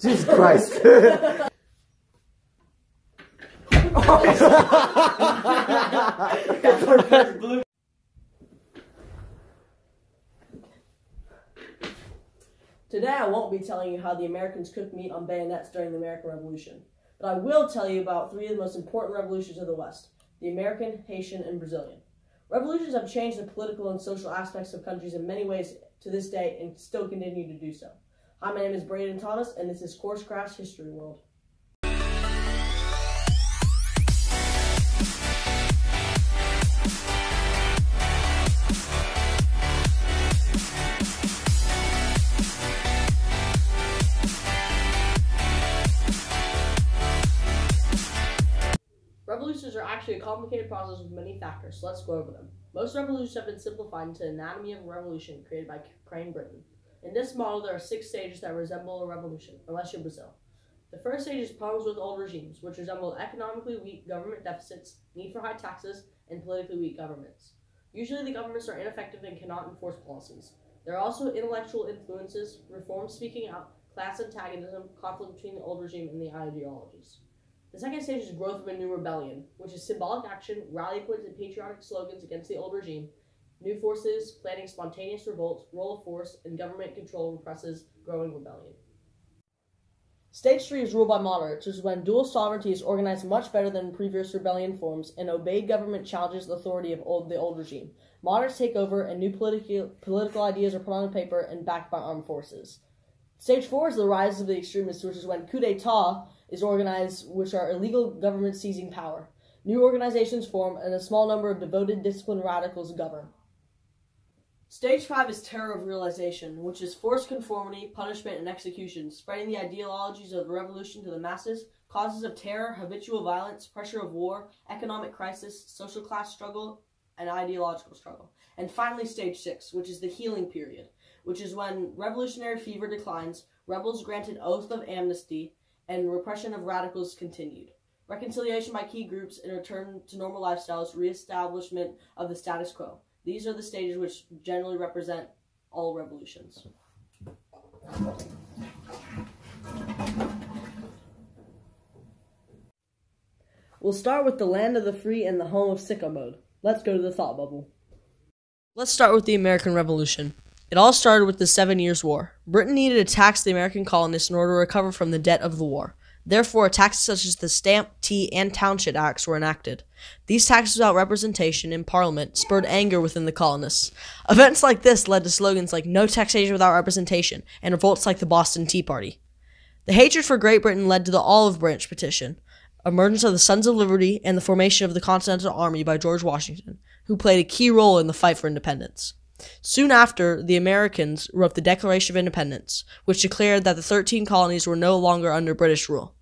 Jesus Christ. Today I won't be telling you how the Americans cooked meat on bayonets during the American Revolution, but I will tell you about three of the most important revolutions of the West: the American, Haitian, and Brazilian. Revolutions have changed the political and social aspects of countries in many ways to this day and still continue to do so. Hi, my name is Braydon Thomas, and this is Course Crash History World. Revolutions are actually a complicated process with many factors, so let's go over them. Most revolutions have been simplified into the anatomy of a revolution created by Britain. In this model, there are 6 stages that resemble a revolution, unless you're Brazil. The first stage is problems with old regimes, which resemble economically weak government deficits, need for high taxes, and politically weak governments. Usually the governments are ineffective and cannot enforce policies. There are also intellectual influences, reform speaking out, class antagonism, conflict between the old regime and the ideologies. The second stage is growth of a new rebellion, which is symbolic action, rally points, and patriotic slogans against the old regime. New forces planning spontaneous revolts, role of force, and government control represses growing rebellion. Stage 3 is ruled by moderates, which is when dual sovereignty is organized much better than previous rebellion forms, and obeyed government challenges the authority of the old regime. Moderates take over, and new political ideas are put on paper and backed by armed forces. Stage 4 is the rise of the extremists, which is when coup d'etat is organized, which are illegal governments seizing power. New organizations form, and a small number of devoted, disciplined radicals govern. Stage 5 is terror of realization, which is forced conformity, punishment, and execution, spreading the ideologies of the revolution to the masses, causes of terror, habitual violence, pressure of war, economic crisis, social class struggle, and ideological struggle. And finally, Stage 6, which is the healing period, which is when revolutionary fever declines, rebels granted oath of amnesty, and repression of radicals continued. Reconciliation by key groups and return to normal lifestyles, reestablishment of the status quo. These are the stages which generally represent all revolutions. We'll start with the land of the free and the home of sicko mode. Let's go to the thought bubble. Let's start with the American Revolution. It all started with the 7 Years' War. Britain needed to tax the American colonists in order to recover from the debt of the war. Therefore, taxes such as the Stamp, Tea, and Township Acts were enacted. These taxes without representation in Parliament spurred anger within the colonists. Events like this led to slogans like "No taxation without representation" and revolts like the Boston Tea Party. The hatred for Great Britain led to the Olive Branch Petition, emergence of the Sons of Liberty, and the formation of the Continental Army by George Washington, who played a key role in the fight for independence. Soon after, the Americans wrote the Declaration of Independence, which declared that the 13 colonies were no longer under British rule.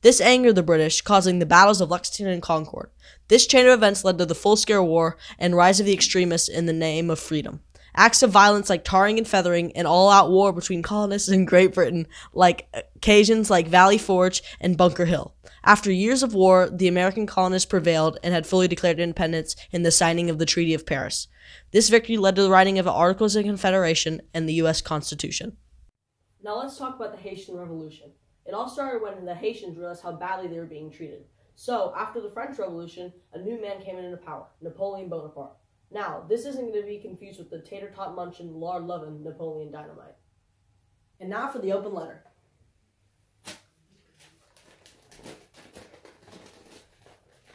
This angered the British, causing the battles of Lexington and Concord. This chain of events led to the full-scale war and rise of the extremists in the name of freedom. Acts of violence like tarring and feathering and all-out war between colonists in Great Britain, like occasions like Valley Forge and Bunker Hill. After years of war, the American colonists prevailed and had fully declared independence in the signing of the Treaty of Paris. This victory led to the writing of the Articles of Confederation and the U.S. Constitution. Now let's talk about the Haitian Revolution. It all started when the Haitians realized how badly they were being treated. So, after the French Revolution, a new man came into power, Napoleon Bonaparte. Now, this isn't going to be confused with the tater-tot munchin', lard-lovin' Napoleon Dynamite. And now for the open letter.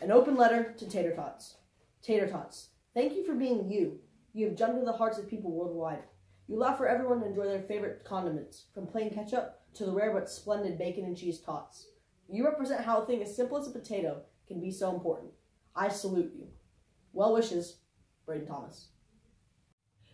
An open letter to Tater Tots. Tater Tots, thank you for being you. You have jumped into the hearts of people worldwide. You allow for everyone to enjoy their favorite condiments, from plain ketchup to the rare but splendid bacon and cheese tots. You represent how a thing as simple as a potato can be so important. I salute you. Well wishes, Braydon Thomas.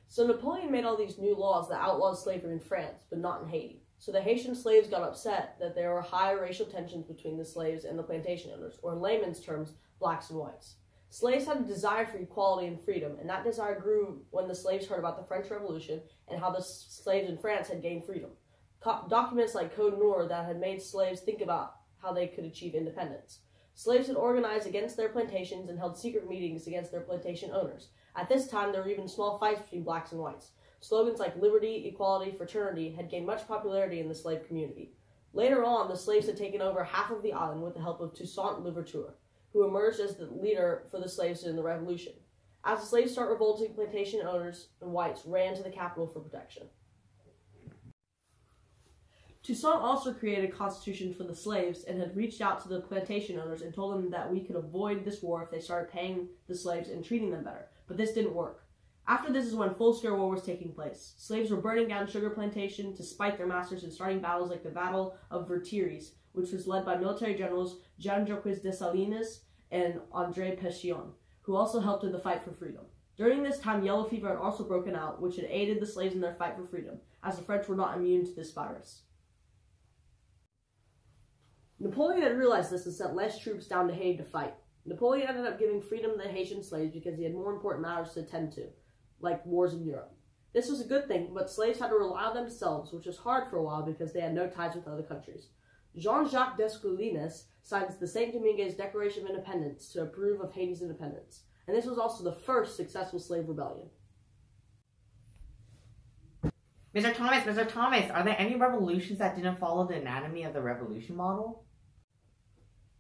So Napoleon made all these new laws that outlawed slavery in France, but not in Haiti. So the Haitian slaves got upset that there were high racial tensions between the slaves and the plantation owners, or in layman's terms, blacks and whites. Slaves had a desire for equality and freedom, and that desire grew when the slaves heard about the French Revolution and how the slaves in France had gained freedom. Documents like Code Noir that had made slaves think about how they could achieve independence. Slaves had organized against their plantations and held secret meetings against their plantation owners. At this time, there were even small fights between blacks and whites. Slogans like liberty, equality, fraternity had gained much popularity in the slave community. Later on, the slaves had taken over half of the island with the help of Toussaint Louverture, who emerged as the leader for the slaves in the revolution. As the slaves started revolting, plantation owners and whites ran to the capital for protection. Toussaint also created a constitution for the slaves and had reached out to the plantation owners and told them that we could avoid this war if they started paying the slaves and treating them better. But this didn't work. After this is when full-scale war was taking place. Slaves were burning down sugar plantations to spite their masters and starting battles like the Battle of Vertières, which was led by military generals Jean-Jacques Dessalines and André Pétion, who also helped in the fight for freedom. During this time, yellow fever had also broken out, which had aided the slaves in their fight for freedom, as the French were not immune to this virus. Napoleon had realized this and sent less troops down to Haiti to fight. Napoleon ended up giving freedom to the Haitian slaves because he had more important matters to attend to, like wars in Europe. This was a good thing, but slaves had to rely on themselves, which was hard for a while because they had no ties with other countries. Jean-Jacques Dessalines signs the St. Dominguez Declaration of Independence to approve of Haiti's independence, and this was also the first successful slave rebellion. Mr. Thomas, are there any revolutions that didn't follow the anatomy of the revolution model?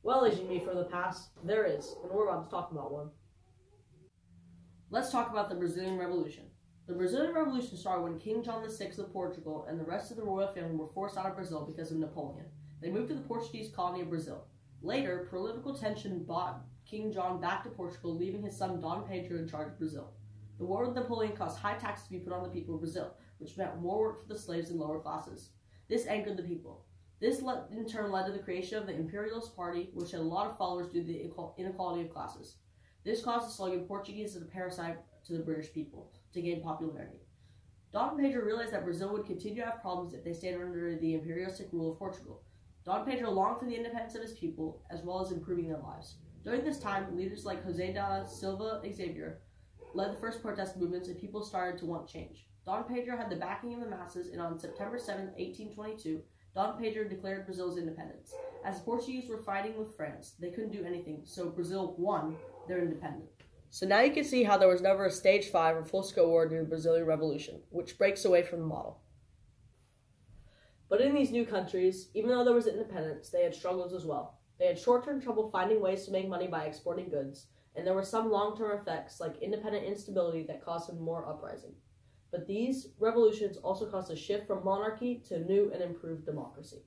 Well, as you mean from the past, there is, and we're about to talk about one. Let's talk about the Brazilian Revolution. The Brazilian Revolution started when King John VI of Portugal and the rest of the royal family were forced out of Brazil because of Napoleon. They moved to the Portuguese colony of Brazil. Later, political tension brought King John back to Portugal, leaving his son Dom Pedro in charge of Brazil. The war with Napoleon caused high taxes to be put on the people of Brazil, which meant more work for the slaves and lower classes. This angered the people. This in turn led to the creation of the Imperialist Party, which had a lot of followers due to the inequality of classes. This caused the slogan "Portuguese is a parasite to the British people" to gain popularity. Dom Pedro realized that Brazil would continue to have problems if they stayed under the imperialistic rule of Portugal. Dom Pedro longed for the independence of his people, as well as improving their lives. During this time, leaders like José da Silva Xavier led the first protest movements, and people started to want change. Dom Pedro had the backing of the masses, and on September 7, 1822, Dom Pedro declared Brazil's independence. As the Portuguese were fighting with France, they couldn't do anything, so Brazil won their independence. So now you can see how there was never a stage 5 or full-scale war during the Brazilian Revolution, which breaks away from the model. But in these new countries, even though there was independence, they had struggles as well. They had short-term trouble finding ways to make money by exporting goods, and there were some long-term effects like independent instability that caused them more uprising. But these revolutions also caused a shift from monarchy to new and improved democracy.